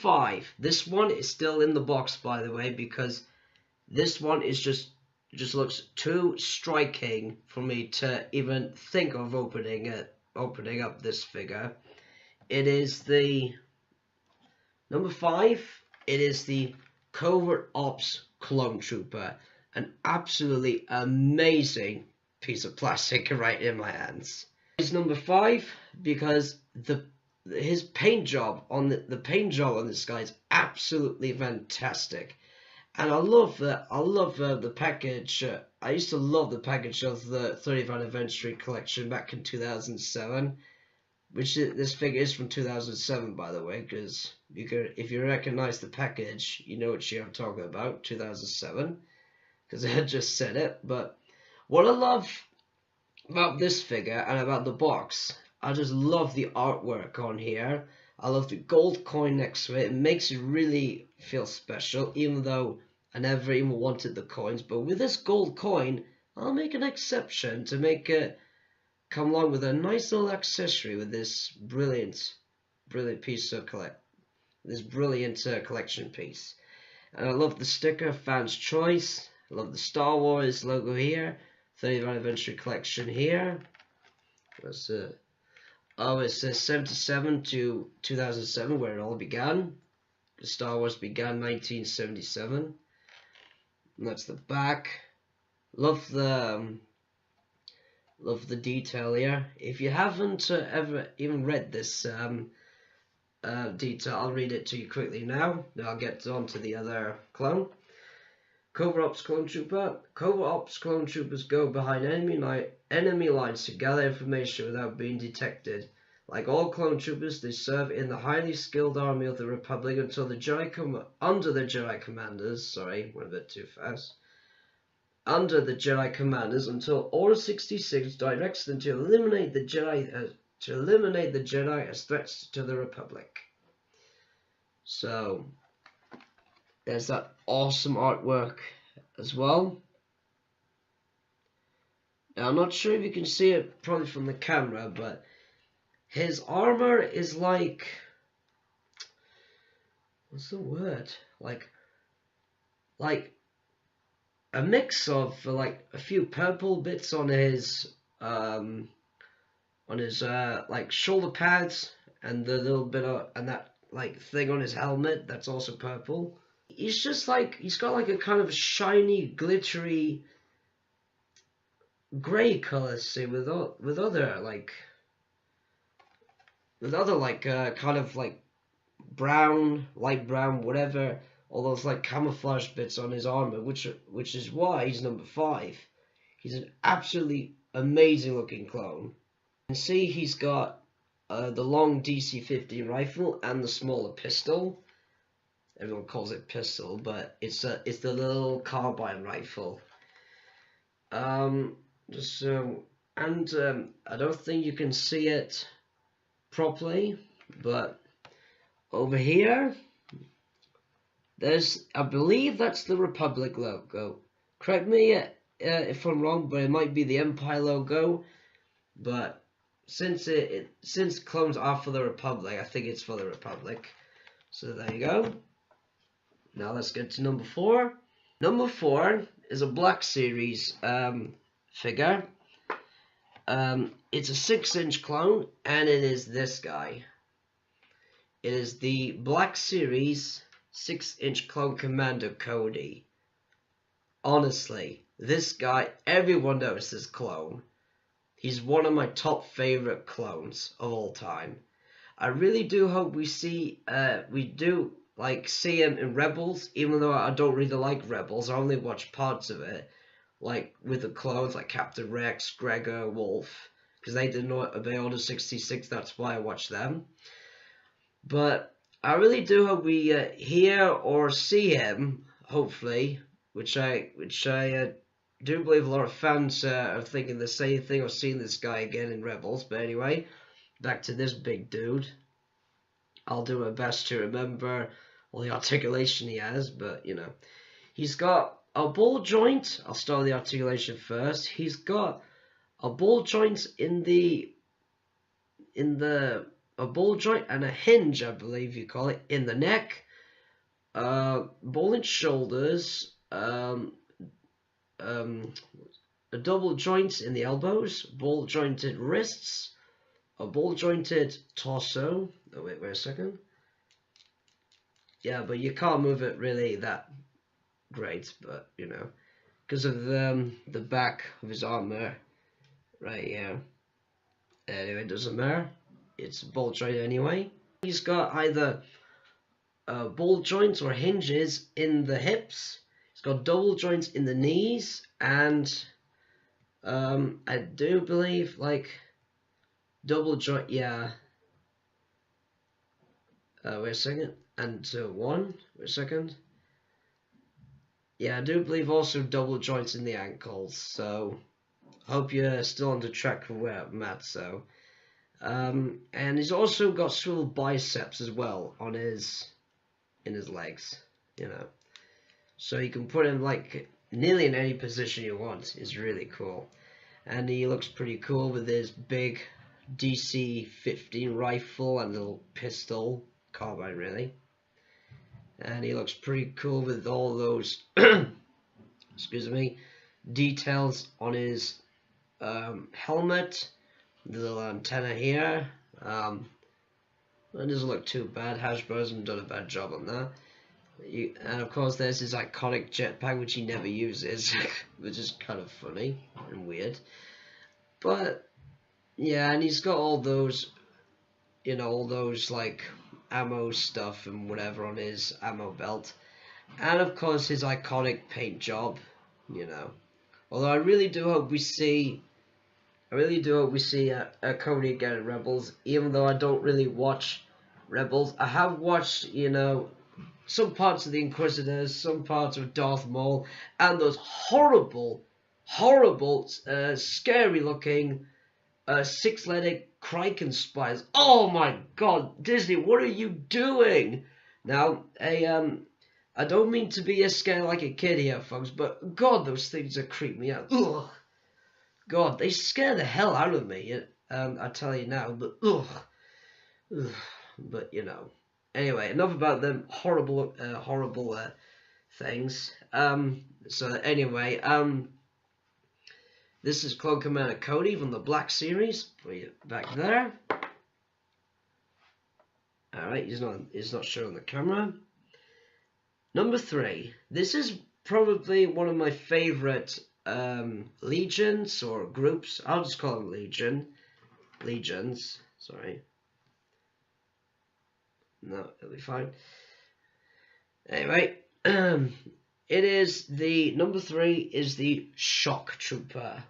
5. This one is still in the box, by the way, because this one is just looks too striking for me to even think of opening up this figure. It is the number 5. It is the Covert Ops Clone Trooper, an absolutely amazing piece of plastic right in my hands. It's number 5 because his paint job on this guy is absolutely fantastic, and I love the package. I used to love the package of the 30th anniversary collection back in 2007, which this figure is from 2007, by the way, because if you recognize the package, you know what I'm talking about, 2007, because I had just said it. But what I love about this figure and about the box, I just love the artwork on here. I love the gold coin next to it. It makes it really feel special, even though I never even wanted the coins. But with this gold coin, I'll make an exception to make it come along with a nice little accessory with this brilliant piece of collection piece. And I love the sticker, Fan's Choice. I love the Star Wars logo here, 30th anniversary collection here. What's it? Oh, it says 77 to 2007, where it all began. The Star Wars began 1977. And that's the back. Love the detail here. If you haven't ever even read this detail, I'll read it to you quickly now. Then I'll get on to the other clone. Covert Ops Clone Trooper. Covert Ops Clone Troopers go behind enemy lines to gather information without being detected. Like all clone troopers, they serve in the highly skilled army of the Republic until the under the Jedi commanders. Sorry, went a bit too fast. Under the Jedi commanders until Order 66 directs them to eliminate the Jedi as threats to the Republic. So there's that awesome artwork as well. Now I'm not sure if you can see it probably from the camera, but his armor is like, what's the word? Like a mix of like a few purple bits on his like shoulder pads, and the little bit of that like thing on his helmet that's also purple. He's just like, he's got like a kind of shiny, glittery gray color, say, with other kind of like brown, light brown, whatever, all those like camouflage bits on his armor, which is why he's number 5. He's an absolutely amazing looking clone. You can see he's got the long DC-15 rifle and the smaller pistol. Everyone calls it pistol, but it's the little carbine rifle. I don't think you can see it properly, but over here there's, I believe that's the Republic logo. Correct me if I'm wrong, but it might be the Empire logo. But since clones are for the Republic, I think it's for the Republic. So there you go. Now let's get to number 4. Number 4 is a Black Series figure. It's a 6-inch clone, and it is this guy. It is the Black Series 6-inch clone Commander Cody. Honestly, this guy, everyone knows this clone. He's one of my top favorite clones of all time. I really do hope we see him in Rebels, even though I don't really like Rebels. I only watch parts of it, like with the clones like Captain Rex, Gregor, Wolf, because they did not obey Order 66. That's why I watch them. But I really do hope we hear or see him, hopefully, which I do believe a lot of fans are thinking the same thing, or seeing this guy again in Rebels. But anyway, back to this big dude. I'll do my best to remember all the articulation he has, but you know, he's got a ball joint. I'll start with the articulation first. He's got a ball joint in the a ball joint and a hinge, I believe you call it, in the neck, ball and shoulders, a double joint in the elbows, ball jointed wrists, a ball jointed torso. Oh wait a second. Yeah, but you can't move it really that great, but you know, because of the back of his armor right here. Anyway, it doesn't matter. It's ball joint anyway. He's got either ball joints or hinges in the hips. He's got double joints in the knees, and I do believe like double joint. Yeah. Wait a second. And wait a second. Yeah, I do believe also double joints in the ankles. So hope you're still on the track of where I'm at. So. And he's also got swivel biceps as well on in his legs, you know. So you can put him like nearly in any position you want. It's really cool. And he looks pretty cool with his big DC-15 rifle and little pistol, carbine really. And he looks pretty cool with all those, excuse me, details on his helmet. The little antenna here. It doesn't look too bad. Hasbro hasn't done a bad job on that. And of course there's his iconic jetpack, which he never uses, which is kind of funny and weird. But yeah, and he's got all those, you know, all those like ammo stuff and whatever on his ammo belt. And of course his iconic paint job, you know. Although I really do hope we see Cody again at Rebels, even though I don't really watch Rebels. I have watched, you know, some parts of the Inquisitors, some parts of Darth Maul, and those horrible, scary-looking six-legged Kraken spiders. Oh my God, Disney, what are you doing? Now, I don't mean to be as scared like a kid here, folks, but God, those things are creeping me out. Ugh. God, they scare the hell out of me. I tell you now, but ugh. But you know. Anyway, enough about them horrible things. So anyway, this is Clone Commander Cody from the Black Series. Put you back there. All right, he's not showing the camera. Number 3. This is probably one of my favorite legions or groups. I'll just call them legions. Sorry. No, it'll be fine. Anyway, it is the number 3 is the Shock Trooper.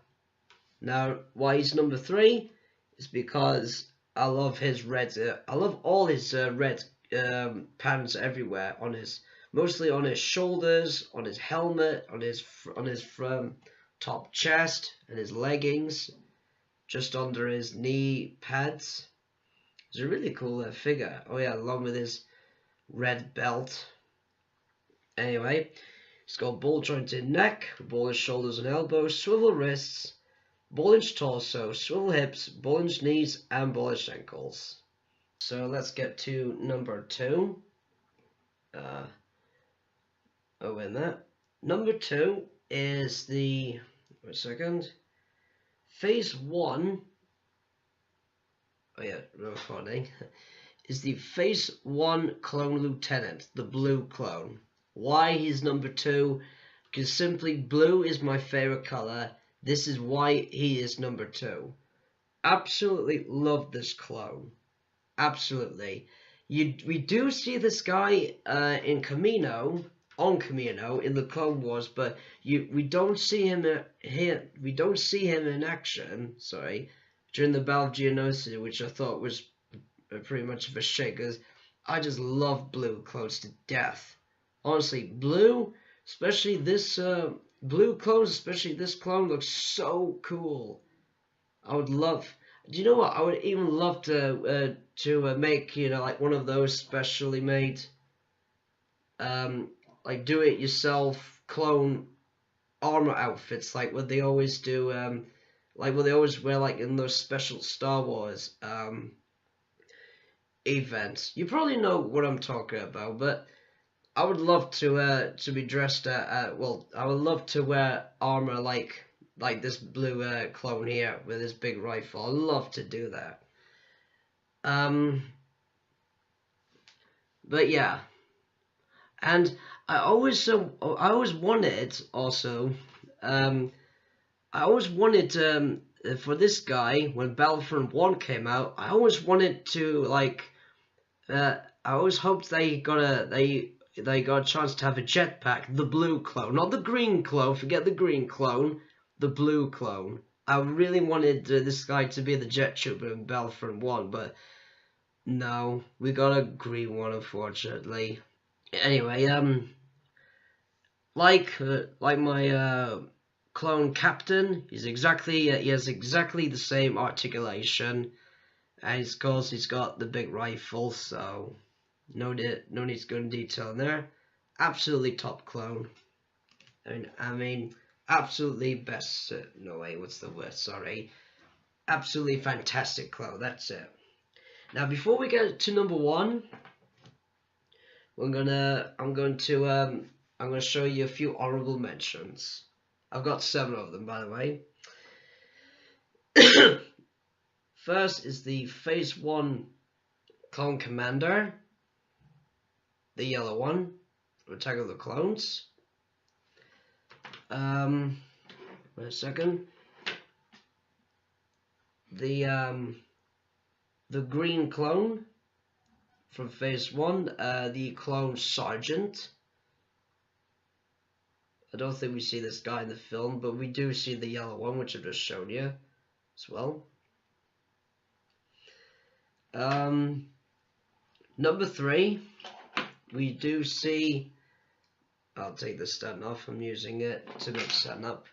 Now, why he's number 3 is because I love his red. I love all his red patterns everywhere on his. Mostly on his shoulders, on his helmet, on his top chest, and his leggings, just under his knee pads. It's a really cool figure. Oh yeah, along with his red belt. Anyway, he's got ball jointed neck, ball-inch shoulders and elbows, swivel wrists, ball-inch torso, swivel hips, ball-inch knees, and ball-inch ankles. So let's get to number 2. In that. Number 2 is the, wait a second, Phase 1, oh yeah, recording, is the Phase 1 Clone Lieutenant, the blue clone. Why he's number 2? Because simply blue is my favorite color. This is why he is number 2. Absolutely love this clone. Absolutely. We do see this guy in Camino, on Camino in the Clone Wars, but we don't see him here. We don't see him in action. Sorry, during the Battle of Geonosis, which I thought was pretty much of a shame, because I just love blue clones to death. Honestly, blue, especially this blue clones, especially this clone, looks so cool. I would love. Do you know what? I would even love to make, you know, like one of those specially made like do-it-yourself clone armor outfits, like what they always do, like what they always wear, like in those special Star Wars events. You probably know what I'm talking about, but I would love to be dressed well, I would love to wear armor like this blue clone here with this big rifle. I'd love to do that. But yeah, and I always wanted also, I always wanted for this guy, when Battlefront 1 came out, I always wanted to like, I always hoped they got a chance to have a jetpack, the blue clone, not the green clone. Forget the green clone, the blue clone. I really wanted this guy to be the jet trooper in Battlefront 1, but no, we got a green one, unfortunately. Anyway, like my clone captain, he has exactly the same articulation, and of course he's got the big rifle, so no need to go into detail in there. Absolutely top clone. I mean, absolutely best. No way, what's the word? Sorry. Absolutely fantastic clone. That's it. Now, before we get to number 1, I'm going to show you a few honorable mentions. I've got 7 of them, by the way. First is the Phase 1 Clone Commander, the yellow one, Attack of the Clones. Wait a second. The green clone from Phase 1, the Clone Sergeant. I don't think we see this guy in the film, but we do see the yellow one, which I've just shown you as well. Number 3, we do see, I'll take the stand off, I'm using it to make stand up.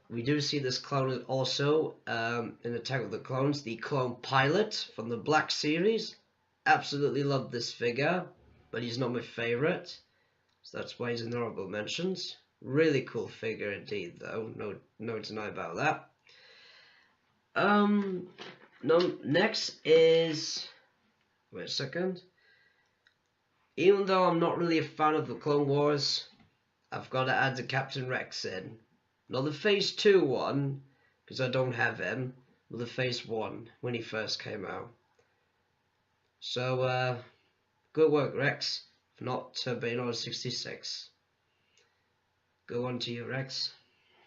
We do see this clone also in Attack of the Clones, the Clone Pilot from the Black series. Absolutely love this figure, but he's not my favourite, so that's why he's in honorable mentions. Really cool figure indeed, though, no deny about that. Next is, wait a second. Even though I'm not really a fan of the Clone Wars, I've got to add the Captain Rex in. Not the Phase 2 one, because I don't have him, but the Phase 1, when he first came out. So, good work, Rex, for not being on 66. Good one to you, Rex.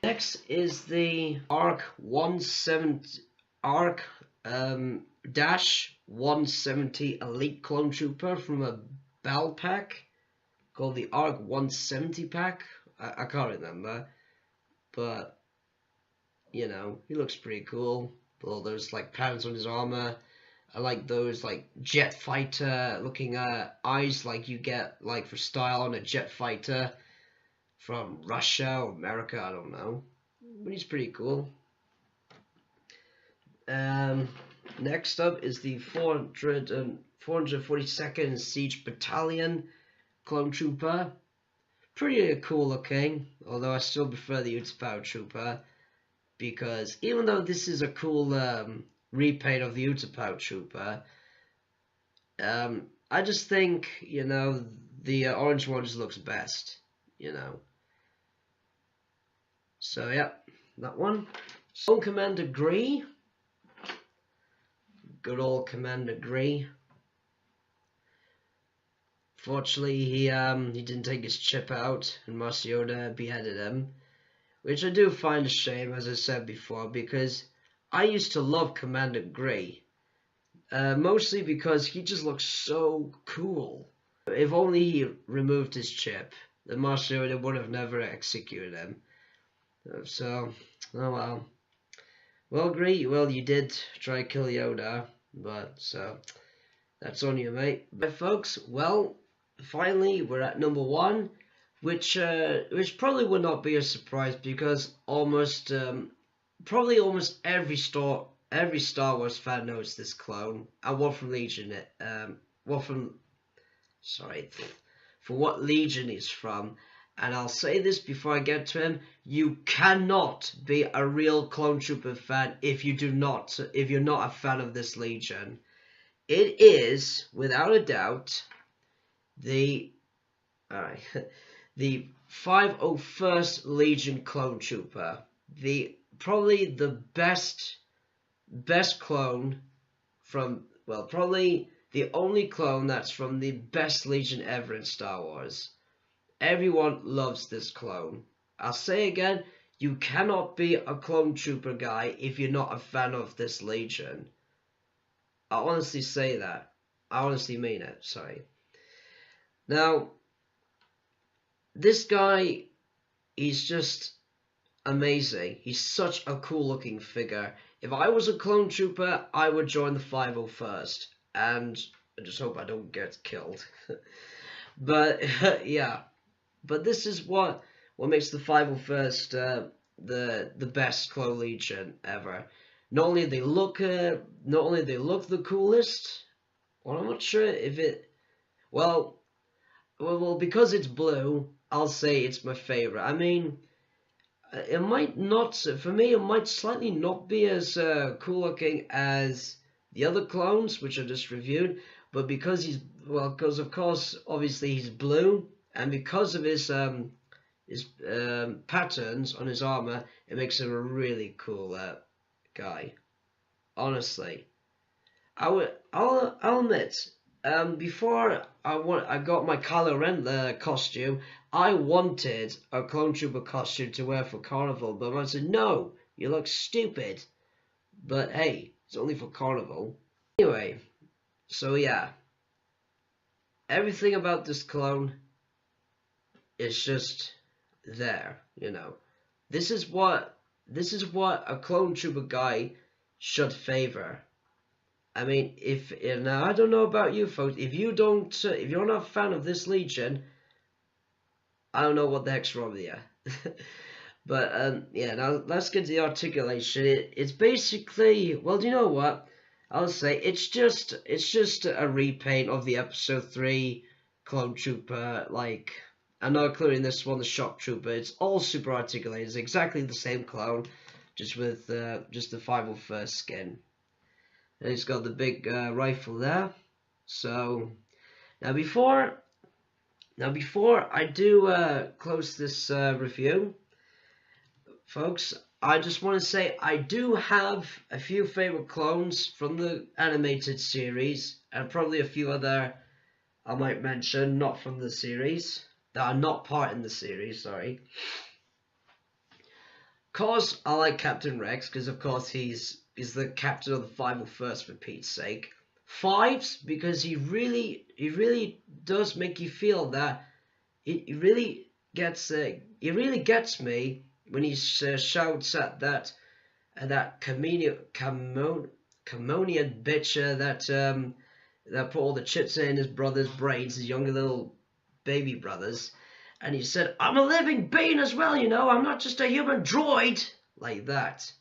Next is the Arc 170 Elite Clone Trooper from a Bell pack called the Arc 170 pack. I can't remember, but you know, he looks pretty cool. With all those like patterns on his armor. I like those like jet fighter looking eyes like you get like for style on a jet fighter from Russia or America, I don't know, but he's pretty cool. Next up is the 442nd Siege Battalion Clone Trooper. Pretty cool looking, although I still prefer the Utapau Trooper, because even though this is a cool repaint of the Utapau Trooper, I just think, you know, the orange one just looks best, you know. So yeah, that one. So Commander Gree. Good old Commander Gree. Fortunately, he didn't take his chip out, and Master Yoda beheaded him, which I do find a shame, as I said before, because I used to love Commander Gree, mostly because he just looks so cool. If only he removed his chip, then Master Yoda would have never executed him. So, oh well. Well, Gree, well, you did try to kill Yoda, but so that's on you, mate. But folks, well, finally we're at number 1, which probably would not be a surprise, because probably almost every Star Wars fan knows this clone, and what Legion he's from. And I'll say this before I get to him: you cannot be a real Clone Trooper fan if you're not a fan of this Legion. it is, without a doubt, the the 501st Legion Clone Trooper. Probably the best clone from, well, probably the only clone that's from the best Legion ever in Star Wars. Everyone loves this clone. I'll say again, you cannot be a clone trooper guy if you're not a fan of this Legion. I honestly say that. I honestly mean it, sorry. Now, this guy, he's just amazing. He's such a cool looking figure. If I was a clone trooper, I would join the 501st. And I just hope I don't get killed. But, yeah. But this is what makes the 501st the best clone legion ever. Not only they look the coolest. Well, I'm not sure if it. Well, because it's blue, I'll say it's my favorite. I mean, it might not. For me, it might slightly not be as cool looking as the other clones, which I just reviewed. But because because of course, obviously he's blue. And because of his patterns on his armor, it makes him a really cool guy. Honestly, I'll admit, before I got my Kylo Ren costume, I wanted a Clone Trooper costume to wear for Carnival, but I said no, you look stupid. But hey, it's only for Carnival. Anyway, so yeah, everything about this clone. It's just there, you know. This is what a clone trooper guy should favor. I mean, now I don't know about you folks. If you're not a fan of this Legion, I don't know what the heck's wrong with you. But yeah, now let's get to the articulation. It's basically, well, do you know what? I'll say it's just a repaint of the Episode 3 clone trooper, like. I'm not including this one, the Shock Trooper. It's all super articulated. It's exactly the same clone, just with just the 501st skin. And it's got the big rifle there. So now before I do close this review, folks, I just want to say I do have a few favorite clones from the animated series, and probably a few other I might mention not from the series. That are not part in the series, sorry. Of course, I like Captain Rex, because of course he's the captain of the 501st for Pete's sake. Fives, because he really does make you feel that he really gets me when he shouts at that chameleon bitch that put all the chips in his brother's brains, his younger little baby brothers, and he said, I'm a living being as well, you know, I'm not just a human droid, like that.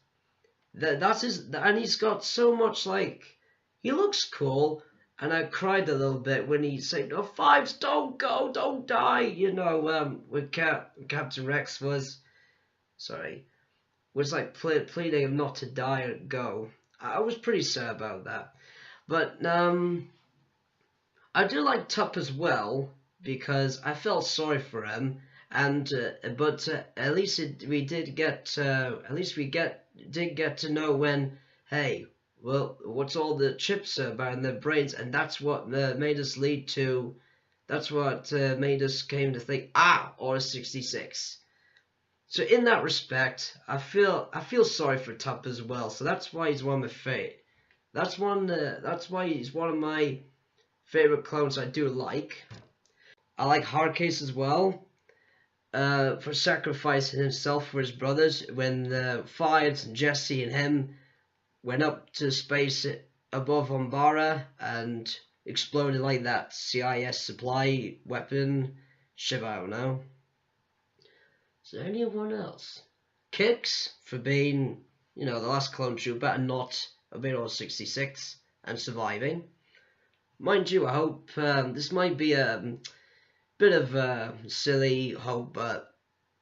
That's his, and he's got so much, like, he looks cool, and I cried a little bit when he said, no, Fives, don't go, don't die, you know, when Captain Rex was like pleading him not to die and go. I was pretty sad about that, but, I do like Tup as well, because I felt sorry for him, and but at least we did get to know when, hey, well, what's all the chips about in their brains, and that's what made us came to think, Order 66. So in that respect, I feel sorry for Tup as well. So that's why he's one of my favorite. That's why he's one of my favorite clones I do like. I like Hardcase as well, for sacrificing himself for his brothers when Fives and Jesse and him went up to space above Umbara and exploded like that CIS supply weapon ship, I don't know. Is there anyone else? Kix for being, you know, the last clone trooper and not obeying Order 66 and surviving. Mind you, I hope this might be a bit of a silly hope, but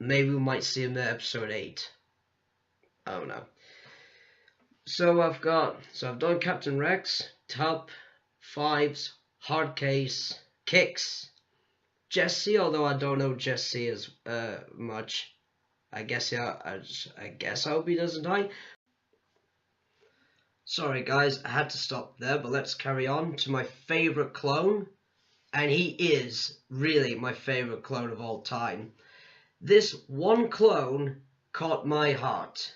maybe we might see him in episode 8. I don't know. So I've done Captain Rex, Tup, Fives, Hardcase, Kicks, Jesse, although I don't know Jesse as much. I guess I hope he doesn't die. Sorry guys, I had to stop there, but let's carry on to my favourite clone. And he is really my favourite clone of all time. This one clone caught my heart.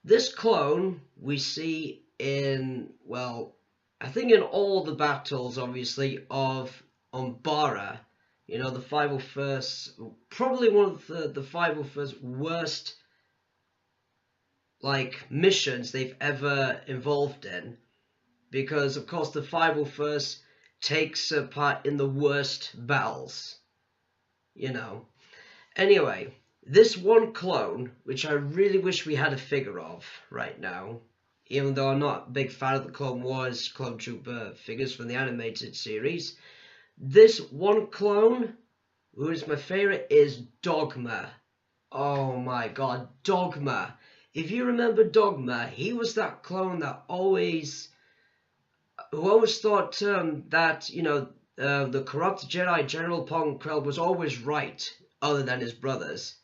This clone we see in, well, I think in all the battles, obviously, of Umbara. You know, the 501st, probably one of the 501st worst, like, missions they've ever involved in. Because, of course, the 501st takes part in the worst battles. You know. Anyway, this one clone, which I really wish we had a figure of right now, even though I'm not a big fan of the Clone Wars Clone Trooper figures from the animated series, this one clone, who is my favorite, is Dogma. Oh my god, Dogma. If you remember Dogma, he was that clone that who always thought that, you know, the corrupt Jedi General Pong Krell was always right, other than his brothers.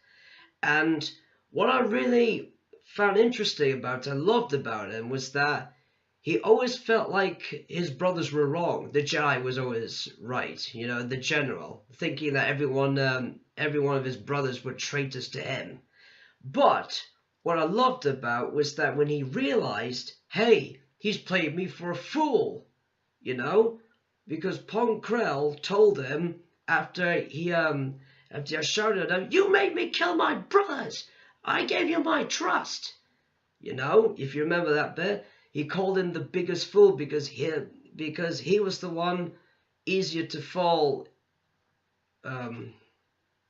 And what I really found interesting about and loved about him was that he always felt like his brothers were wrong. The Jedi was always right, you know, the General, thinking that every one of his brothers were traitors to him. But what I loved about was that when he realized, hey, he's played me for a fool, you know, because Pong Krell told him after he shouted at him, "You made me kill my brothers! I gave you my trust!" You know, if you remember that bit, he called him the biggest fool because he was the one easier to fall. Wait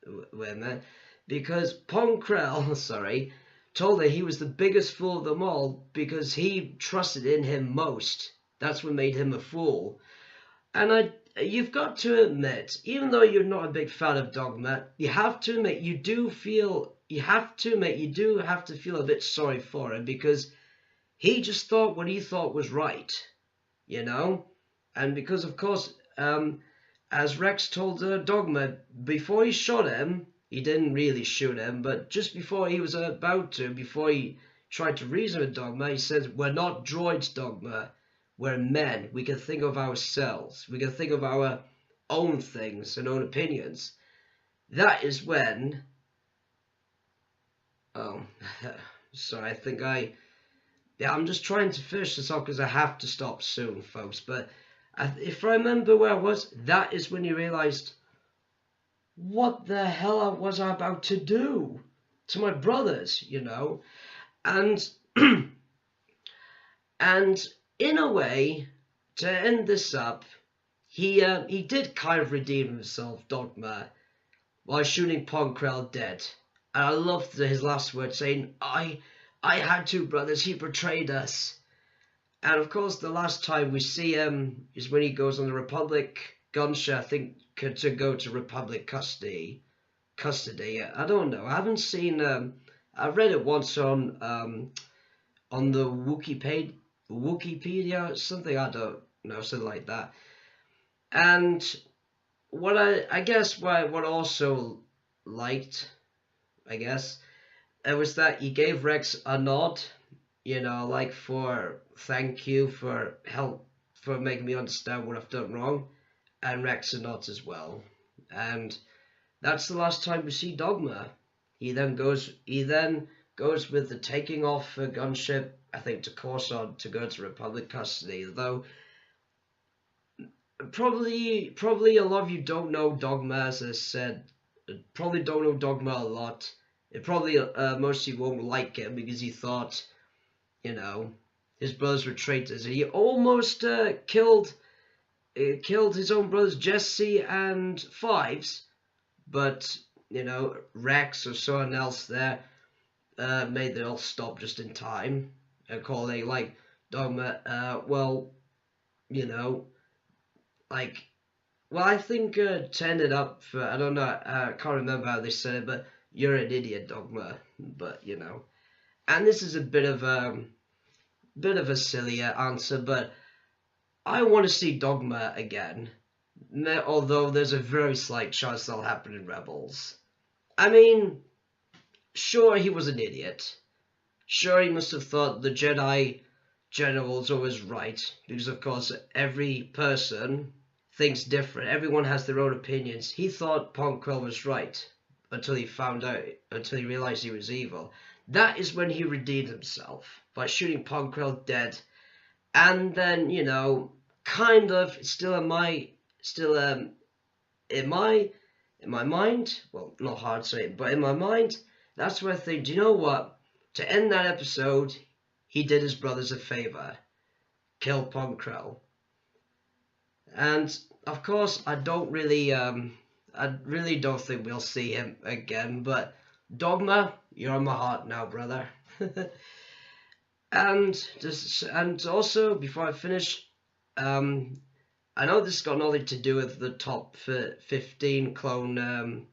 a minute. Because Pong Krell, sorry, told her he was the biggest fool of them all because he trusted in him most. That's what made him a fool. And you've got to admit, even though you're not a big fan of Dogma, you have to admit you do have to feel a bit sorry for him, because he just thought what he thought was right, you know? And because, of course, as Rex told Dogma, before he shot him, he didn't really shoot him, but just before he was about to, before he tried to reason with Dogma, he said, "We're not droids, Dogma. We're men. We can think of ourselves. We can think of our own things and own opinions." That is when... Oh, sorry, I'm just trying to finish this off because I have to stop soon, folks. But if I remember where I was, that is when you realized, what the hell was I about to do to my brothers, you know? And and in a way, to end this up, he did kind of redeem himself, Dogma, while shooting Pong Krell dead. And I loved his last words saying, I had two brothers, he betrayed us. And of course, the last time we see him is when he goes on the Republic gunship, I think, to go to Republic custody. I don't know. I haven't seen. I read it once on the Wikipedia, something, I don't know, something like that. And what what I also liked, I guess, it was that he gave Rex a nod, you know, like for thank you for help, for making me understand what I've done wrong, and Rex a nod as well. And that's the last time we see Dogma. He then goes with the taking off a gunship, I think, to Coruscant to go to Republic custody. Though probably a lot of you don't know Dogma, as I said. Probably don't know Dogma a lot. It probably most of you won't like him because he thought, you know, his brothers were traitors. He almost killed his own brothers Jesse and Fives, but you know, Rex or someone else there made it all stop just in time, and calling like Dogma. Well, you know, like, well, I think to end it up for, I don't know, I can't remember how they said it, but you're an idiot, Dogma. But you know, and this is a bit of a silly answer, but I want to see Dogma again, although there's a very slight chance that'll happen in Rebels. I mean, sure, he was an idiot. Sure, he must have thought the Jedi generals always right, because of course every person thinks different. Everyone has their own opinions. He thought Pong Krell was right until he realized he was evil. That is when he redeemed himself by shooting Pong Krell dead, and then, you know, kind of in my mind, well, not hard to say, but in my mind, that's where I think, do you know what? To end that episode, he did his brothers a favor, kill Pong Krell. And of course, I really don't think we'll see him again. But Dogma, you're in my heart now, brother. and also, before I finish, I know this has got nothing to do with the top 15 clone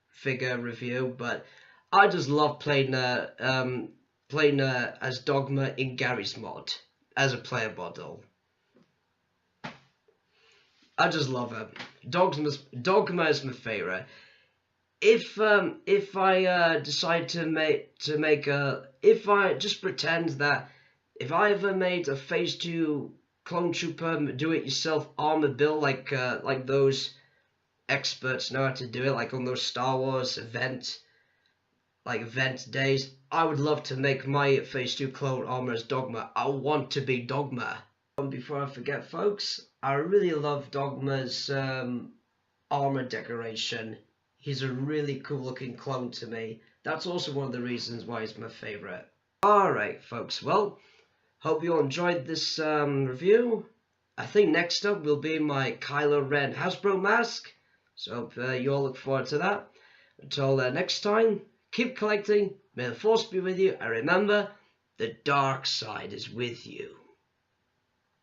figure review, but I just love playing as Dogma in Gary's mod as a player model. I just love it. Dogma is my favorite. If I decide if I just pretend that if I ever made a Phase 2 Clone Trooper do-it-yourself armor build like those experts know how to do it, like on those Star Wars event days, I would love to make my Phase 2 clone armor as Dogma. I want to be Dogma. Before I forget, folks, I really love Dogma's armor decoration. He's a really cool looking clone to me. That's also one of the reasons why he's my favorite. Alright, folks, well, hope you all enjoyed this review. I think next up will be my Kylo Ren Hasbro mask, so hope you all look forward to that. Until next time, keep collecting, may the Force be with you, and remember, the dark side is with you.